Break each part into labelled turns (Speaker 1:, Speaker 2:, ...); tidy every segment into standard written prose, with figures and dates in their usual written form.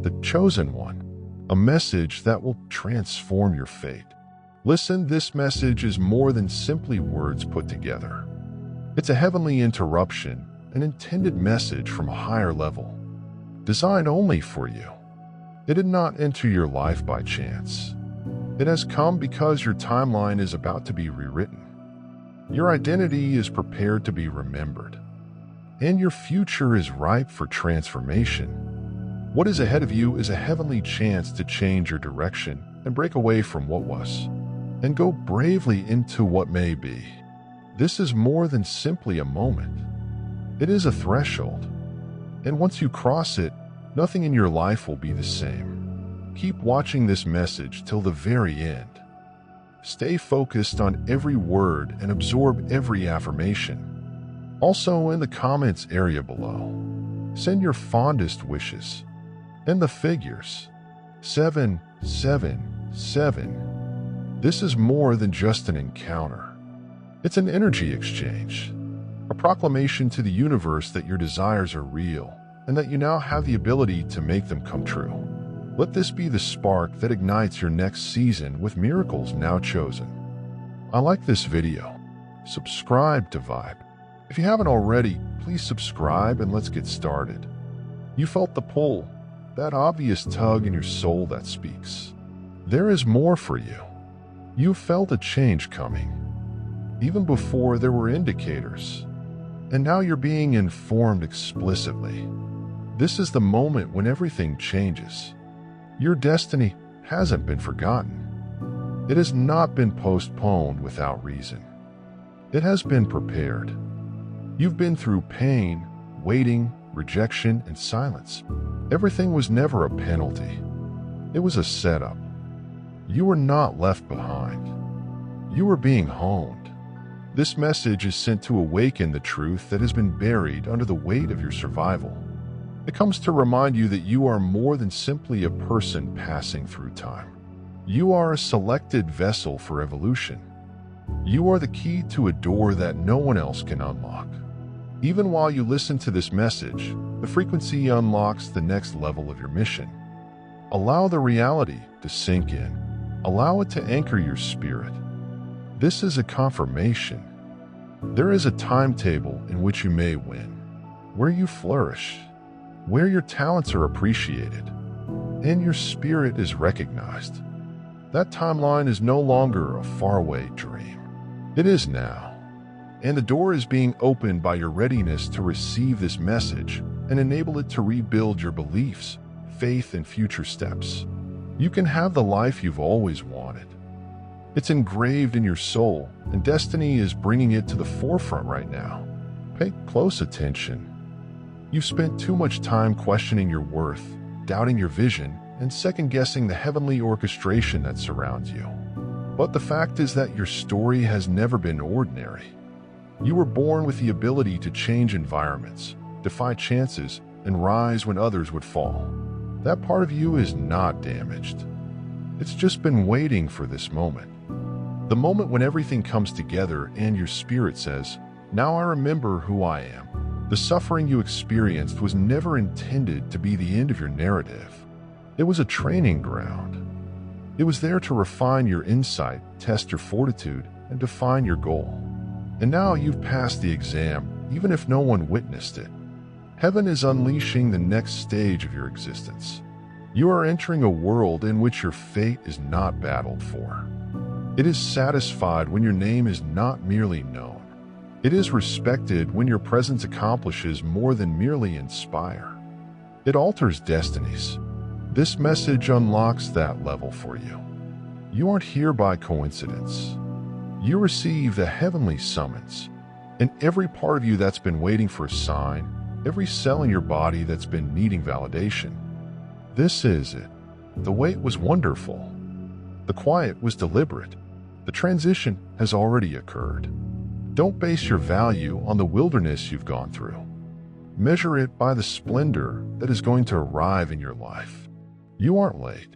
Speaker 1: the chosen one, a message that will transform your fate. Listen, this message is more than simply words put together. It's a heavenly interruption, an intended message from a higher level, designed only for you. It did not enter your life by chance. It has come because your timeline is about to be rewritten. Your identity is prepared to be remembered, and your future is ripe for transformation. What is ahead of you is a heavenly chance to change your direction and break away from what was, and go bravely into what may be. This is more than simply a moment. It is a threshold, and once you cross it, nothing in your life will be the same. Keep watching this message till the very end. Stay focused on every word and absorb every affirmation. Also, in the comments area below, send your fondest wishes. And the figures 777. This is more than just an encounter. It's an energy exchange, a proclamation to the universe that your desires are real and that you now have the ability to make them come true. Let this be the spark that ignites your next season with miracles now chosen. I like this video. Subscribe to Vibe. If you haven't already, please subscribe and let's get started. You felt the pull, that obvious tug in your soul that speaks. There is more for you. You felt a change coming, even before there were indicators. And now you're being informed explicitly. This is the moment when everything changes. Your destiny hasn't been forgotten. It has not been postponed without reason. It has been prepared. You've been through pain, waiting, rejection, and silence. Everything was never a penalty. It was a setup. You were not left behind. You were being honed. This message is sent to awaken the truth that has been buried under the weight of your survival. It comes to remind you that you are more than simply a person passing through time. You are a selected vessel for evolution. You are the key to a door that no one else can unlock. Even while you listen to this message, the frequency unlocks the next level of your mission. Allow the reality to sink in. Allow it to anchor your spirit. This is a confirmation. There is a timetable in which you may win, where you flourish, where your talents are appreciated, and your spirit is recognized. That timeline is no longer a faraway dream. It is now, and the door is being opened by your readiness to receive this message and enable it to rebuild your beliefs, faith, and future steps. You can have the life you've always wanted. It's engraved in your soul, and destiny is bringing it to the forefront right now. Pay close attention. You've spent too much time questioning your worth, doubting your vision, and second-guessing the heavenly orchestration that surrounds you. But the fact is that your story has never been ordinary. You were born with the ability to change environments, defy chances, and rise when others would fall. That part of you is not damaged. It's just been waiting for this moment. The moment when everything comes together and your spirit says, "Now I remember who I am." The suffering you experienced was never intended to be the end of your narrative. It was a training ground. It was there to refine your insight, test your fortitude, and define your goal. And now you've passed the exam, even if no one witnessed it. Heaven is unleashing the next stage of your existence. You are entering a world in which your fate is not battled for. It is satisfied when your name is not merely known. It is respected when your presence accomplishes more than merely inspire. It alters destinies. This message unlocks that level for you. You aren't here by coincidence. You receive the heavenly summons, and every part of you that's been waiting for a sign, every cell in your body that's been needing validation. This is it. The wait was wonderful. The quiet was deliberate. The transition has already occurred. Don't base your value on the wilderness you've gone through. Measure it by the splendor that is going to arrive in your life. You aren't late.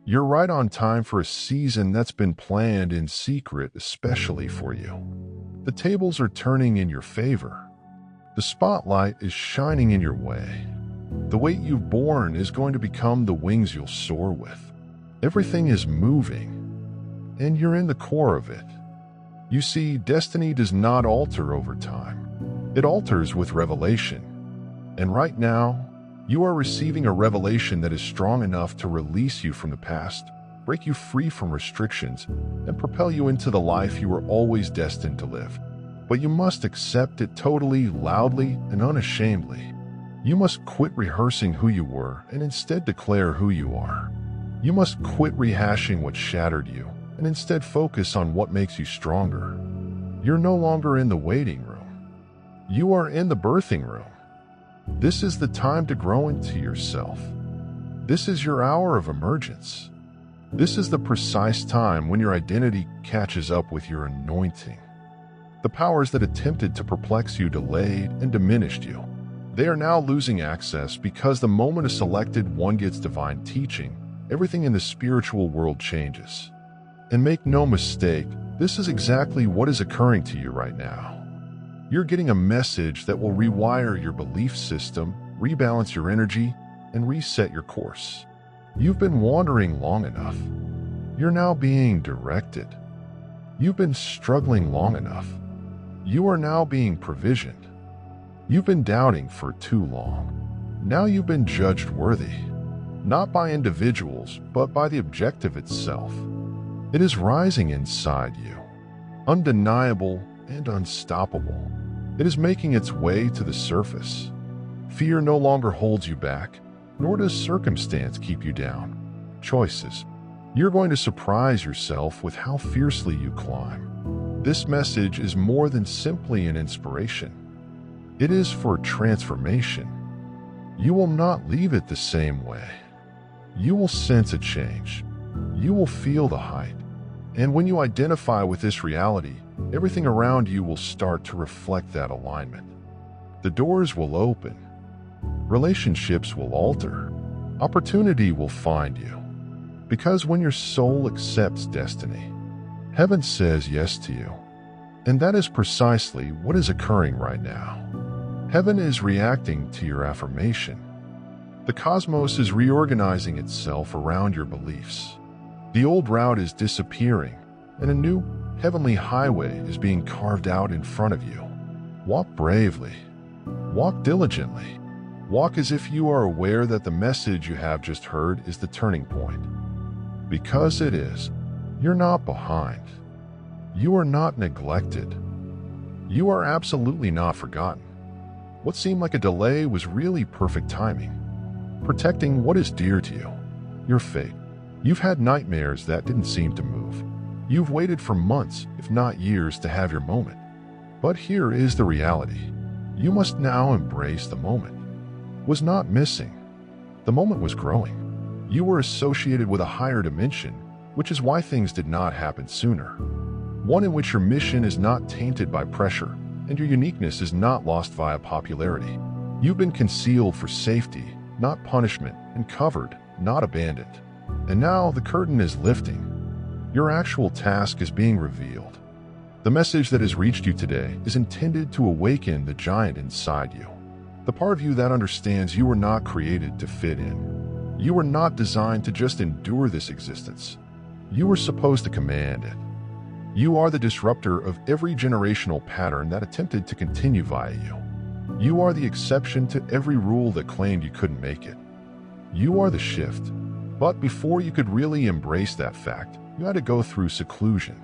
Speaker 1: You're right on time for a season that's been planned in secret especially for you. The tables are turning in your favor. The spotlight is shining in your way. The weight you've borne is going to become the wings you'll soar with. Everything is moving, and you're in the core of it. You see, destiny does not alter over time. It alters with revelation. And right now, you are receiving a revelation that is strong enough to release you from the past, break you free from restrictions, and propel you into the life you were always destined to live. But you must accept it totally, loudly, and unashamedly. You must quit rehearsing who you were and instead declare who you are. You must quit rehashing what shattered you and instead focus on what makes you stronger. You're no longer in the waiting room. You are in the birthing room. This is the time to grow into yourself. This is your hour of emergence. This is the precise time when your identity catches up with your anointing. The powers that attempted to perplex you delayed and diminished you. They are now losing access because the moment a selected one gets divine teaching, everything in the spiritual world changes. And make no mistake, this is exactly what is occurring to you right now. You're getting a message that will rewire your belief system, rebalance your energy, and reset your course. You've been wandering long enough. You're now being directed. You've been struggling long enough. You are now being provisioned. You've been doubting for too long. Now you've been judged worthy, not by individuals, but by the objective itself. It is rising inside you, undeniable and unstoppable. It is making its way to the surface. Fear no longer holds you back, nor does circumstance keep you down. Choices. You're going to surprise yourself with how fiercely you climb. This message is more than simply an inspiration. It is for transformation. You will not leave it the same way. You will sense a change. You will feel the height. And when you identify with this reality, everything around you will start to reflect that alignment. The doors will open. Relationships will alter. Opportunity will find you. Because when your soul accepts destiny, heaven says yes to you. And that is precisely what is occurring right now. Heaven is reacting to your affirmation. The cosmos is reorganizing itself around your beliefs. The old route is disappearing, and a new heavenly highway is being carved out in front of you. Walk bravely. Walk diligently. Walk as if you are aware that the message you have just heard is the turning point. Because it is. You're not behind. You are not neglected. You are absolutely not forgotten. What seemed like a delay was really perfect timing. Protecting what is dear to you, your fate. You've had nightmares that didn't seem to move. You've waited for months, if not years, to have your moment. But here is the reality. You must now embrace the moment. Was not missing. The moment was growing. You were associated with a higher dimension, which is why things did not happen sooner. One in which your mission is not tainted by pressure, and your uniqueness is not lost via popularity. You've been concealed for safety, not punishment, and covered, not abandoned. And now the curtain is lifting. Your actual task is being revealed. The message that has reached you today is intended to awaken the giant inside you. The part of you that understands you were not created to fit in. You were not designed to just endure this existence. You were supposed to command it. You are the disruptor of every generational pattern that attempted to continue via you. You are the exception to every rule that claimed you couldn't make it. You are the shift. But before you could really embrace that fact, you had to go through seclusion.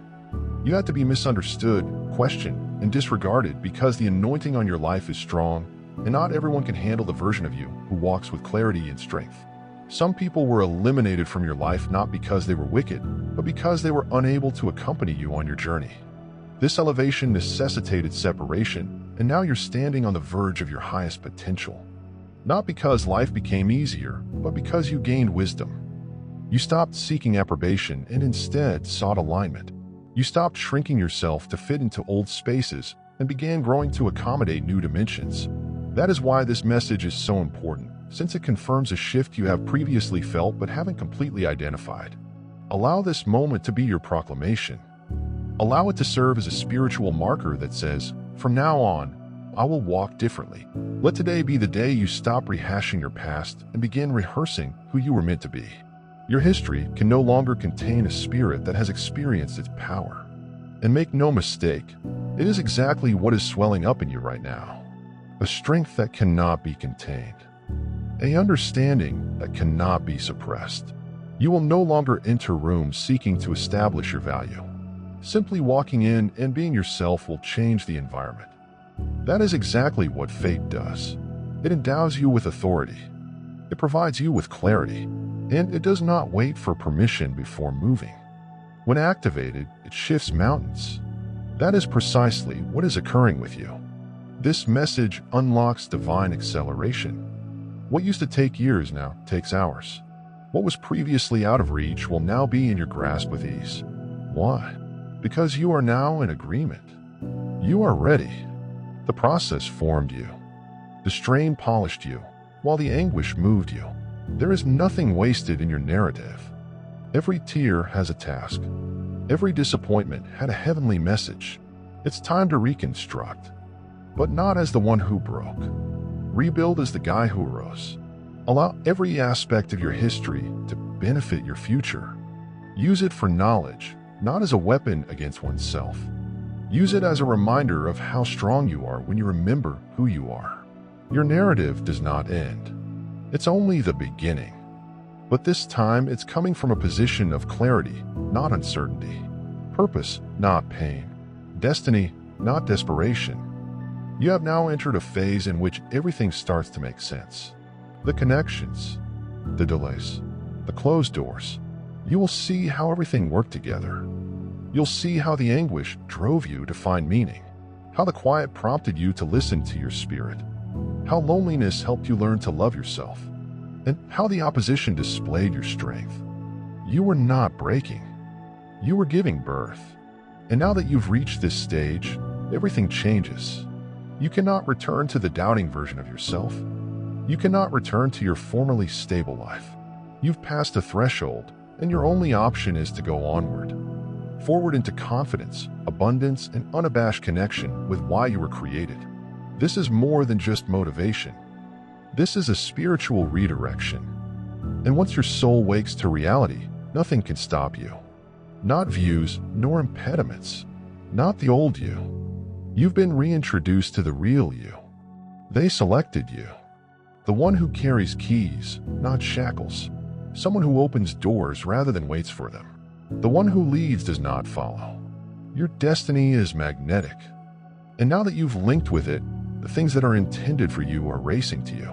Speaker 1: You had to be misunderstood, questioned, and disregarded because the anointing on your life is strong, and not everyone can handle the version of you who walks with clarity and strength. Some people were eliminated from your life not because they were wicked, but because they were unable to accompany you on your journey. This elevation necessitated separation, and now you're standing on the verge of your highest potential. Not because life became easier, but because you gained wisdom. You stopped seeking approbation and instead sought alignment. You stopped shrinking yourself to fit into old spaces and began growing to accommodate new dimensions. That is why this message is so important, since it confirms a shift you have previously felt but haven't completely identified. Allow this moment to be your proclamation. Allow it to serve as a spiritual marker that says, from now on, I will walk differently. Let today be the day you stop rehashing your past and begin rehearsing who you were meant to be. Your history can no longer contain a spirit that has experienced its power. And make no mistake, it is exactly what is swelling up in you right now. A strength that cannot be contained. An understanding that cannot be suppressed. You will no longer enter rooms seeking to establish your value. Simply walking in and being yourself will change the environment. That is exactly what fate does. It endows you with authority. It provides you with clarity. And it does not wait for permission before moving. When activated, it shifts mountains. That is precisely what is occurring with you. This message unlocks divine acceleration. What used to take years now takes hours. What was previously out of reach will now be in your grasp with ease. Why? Because you are now in agreement. You are ready. The process formed you. The strain polished you, while the anguish moved you. There is nothing wasted in your narrative. Every tear has a task. Every disappointment had a heavenly message. It's time to reconstruct, but not as the one who broke. Rebuild as the guy who rose. Allow every aspect of your history to benefit your future. Use it for knowledge, not as a weapon against oneself. Use it as a reminder of how strong you are when you remember who you are. Your narrative does not end. It's only the beginning. But this time, it's coming from a position of clarity, not uncertainty. Purpose, not pain. Destiny, not desperation. You have now entered a phase in which everything starts to make sense. The connections, the delays, the closed doors. You will see how everything worked together. You'll see how the anguish drove you to find meaning, how the quiet prompted you to listen to your spirit, how loneliness helped you learn to love yourself, and how the opposition displayed your strength. You were not breaking. You were giving birth. And now that you've reached this stage, everything changes. You cannot return to the doubting version of yourself. You cannot return to your formerly stable life. You've passed a threshold, and your only option is to go onward. Forward into confidence, abundance, and unabashed connection with why you were created. This is more than just motivation. This is a spiritual redirection. And once your soul wakes to reality, nothing can stop you. Not views, nor impediments. Not the old you. You've been reintroduced to the real you. They selected you. The one who carries keys, not shackles. Someone who opens doors rather than waits for them. The one who leads does not follow. Your destiny is magnetic. And now that you've linked with it, the things that are intended for you are racing to you.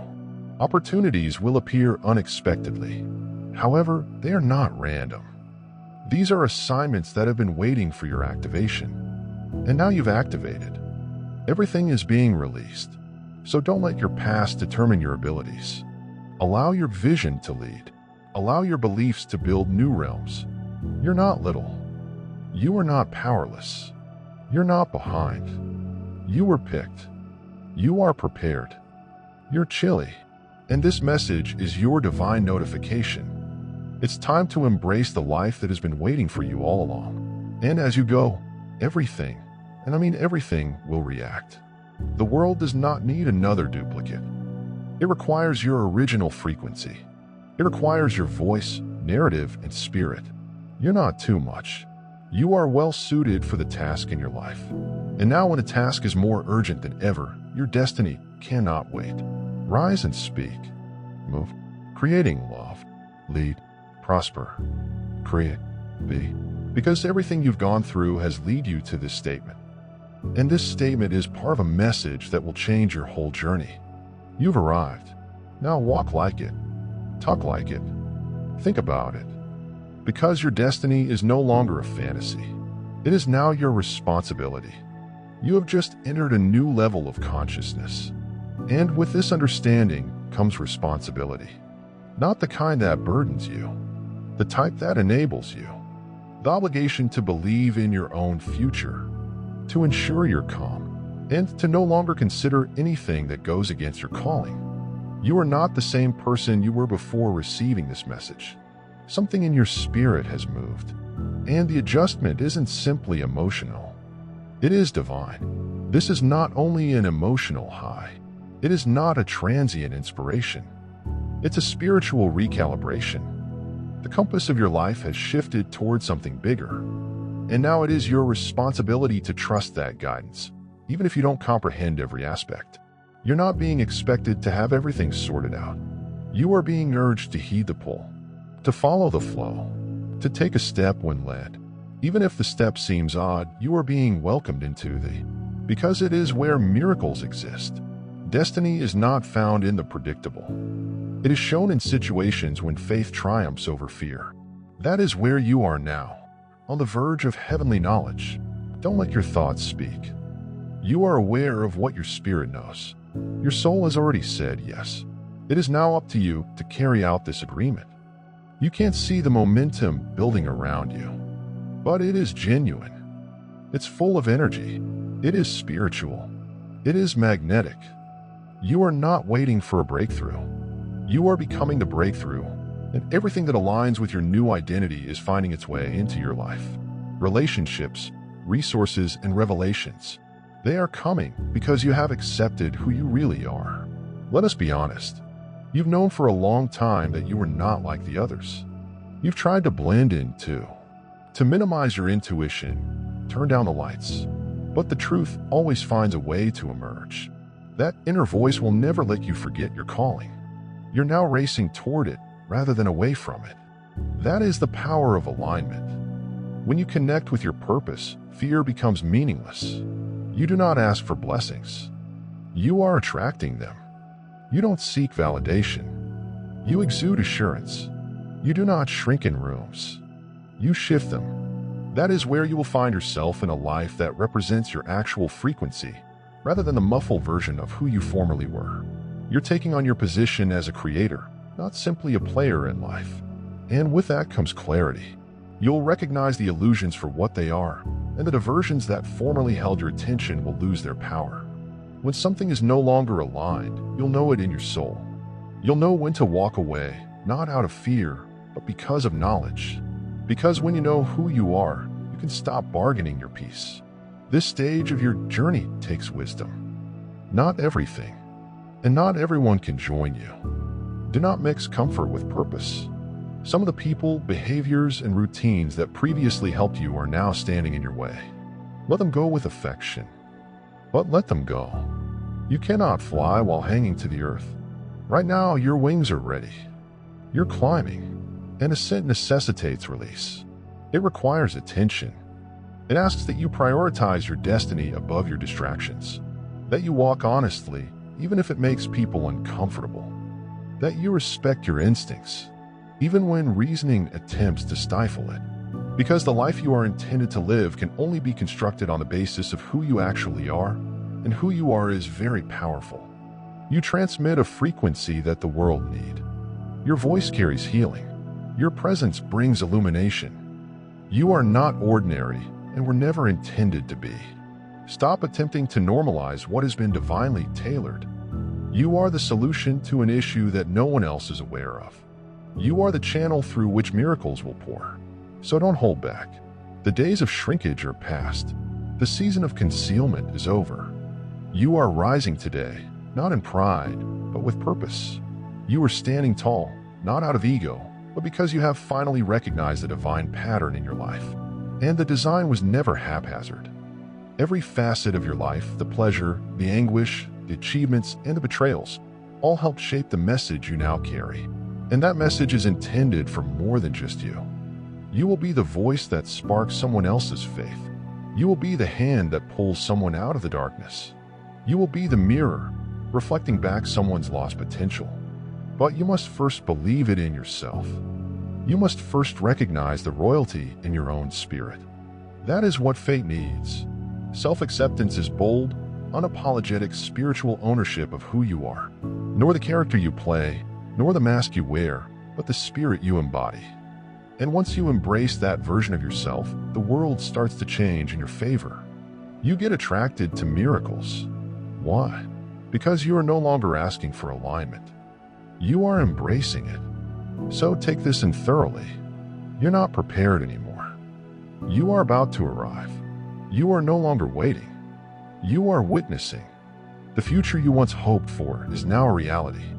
Speaker 1: Opportunities will appear unexpectedly. However, they are not random. These are assignments that have been waiting for your activation. And now you've activated. Everything is being released. So don't let your past determine your abilities. Allow your vision to lead. Allow your beliefs to build new realms. You're not little. You are not powerless. You're not behind. You were picked. You are prepared. You're chilly. And this message is your divine notification. It's time to embrace the life that has been waiting for you all along. And as you go, everything, and I mean everything, will react. The world does not need another duplicate. It requires your original frequency. It requires your voice, narrative, and spirit. You're not too much. You are well suited for the task in your life. And now when a task is more urgent than ever, your destiny cannot wait. Rise and speak. Move. Creating love. Lead. Prosper. Create. Be. Because everything you've gone through has led you to this statement. And this statement is part of a message that will change your whole journey. You've arrived. Now walk like it. Talk like it. Think about it. Because your destiny is no longer a fantasy. It is now your responsibility. You have just entered a new level of consciousness. And with this understanding comes responsibility. Not the kind that burdens you. The type that enables you. The obligation to believe in your own future. To ensure you're calm. And to no longer consider anything that goes against your calling. You are not the same person you were before receiving this message. Something in your spirit has moved. And the adjustment isn't simply emotional. It is divine. This is not only an emotional high, it is not a transient inspiration. It's a spiritual recalibration. The compass of your life has shifted towards something bigger, and now it is your responsibility to trust that guidance, even if you don't comprehend every aspect. You're not being expected to have everything sorted out. You are being urged to heed the pull, to follow the flow, to take a step when led. Even if the step seems odd, you are being welcomed into because it is where miracles exist. Destiny is not found in the predictable. It is shown in situations when faith triumphs over fear. That is where you are now, on the verge of heavenly knowledge. Don't let your thoughts speak. You are aware of what your spirit knows. Your soul has already said yes. It is now up to you to carry out this agreement. You can't see the momentum building around you, but it is genuine. It's full of energy. It is spiritual. It is magnetic. You are not waiting for a breakthrough. You are becoming the breakthrough, and everything that aligns with your new identity is finding its way into your life. Relationships, resources, and revelations. They are coming because you have accepted who you really are. Let us be honest. You've known for a long time that you are not like the others. You've tried to blend in too, to minimize your intuition, turn down the lights. But the truth always finds a way to emerge. That inner voice will never let you forget your calling. You're now racing toward it rather than away from it. That is the power of alignment. When you connect with your purpose, fear becomes meaningless. You do not ask for blessings. You are attracting them. You don't seek validation. You exude assurance. You do not shrink in rooms. You shift them. That is where you will find yourself in a life that represents your actual frequency, rather than the muffled version of who you formerly were. You're taking on your position as a creator, not simply a player in life. And with that comes clarity. You'll recognize the illusions for what they are, and the diversions that formerly held your attention will lose their power. When something is no longer aligned, you'll know it in your soul. You'll know when to walk away, not out of fear, but because of knowledge. Because when you know who you are, you can stop bargaining your peace. This stage of your journey takes wisdom. Not everything, and not everyone can join you. Do not mix comfort with purpose. Some of the people, behaviors, and routines that previously helped you are now standing in your way. Let them go with affection, but let them go. You cannot fly while hanging to the earth. Right now, your wings are ready. You're climbing. And ascent necessitates release. It requires attention. It asks that you prioritize your destiny above your distractions, that you walk honestly, even if it makes people uncomfortable, that you respect your instincts, even when reasoning attempts to stifle it. Because the life you are intended to live can only be constructed on the basis of who you actually are, and who you are is very powerful. You transmit a frequency that the world needs. Your voice carries healing. Your presence brings illumination. You are not ordinary and were never intended to be. Stop attempting to normalize what has been divinely tailored. You are the solution to an issue that no one else is aware of. You are the channel through which miracles will pour. So don't hold back. The days of shrinkage are past. The season of concealment is over. You are rising today, not in pride, but with purpose. You are standing tall, not out of ego, but because you have finally recognized the divine pattern in your life. And the design was never haphazard. Every facet of your life, the pleasure, the anguish, the achievements, and the betrayals, all helped shape the message you now carry. And that message is intended for more than just you. You will be the voice that sparks someone else's faith. You will be the hand that pulls someone out of the darkness. You will be the mirror, reflecting back someone's lost potential. But you must first believe it in yourself. You must first recognize the royalty in your own spirit. That is what fate needs. Self-acceptance is bold, unapologetic spiritual ownership of who you are. Nor the character you play, nor the mask you wear, but the spirit you embody. And once you embrace that version of yourself, the world starts to change in your favor. You get attracted to miracles. Why? Because you are no longer asking for alignment. You are embracing it. So take this in thoroughly. You're not prepared anymore. You are about to arrive. You are no longer waiting. You are witnessing. The future you once hoped for is now a reality.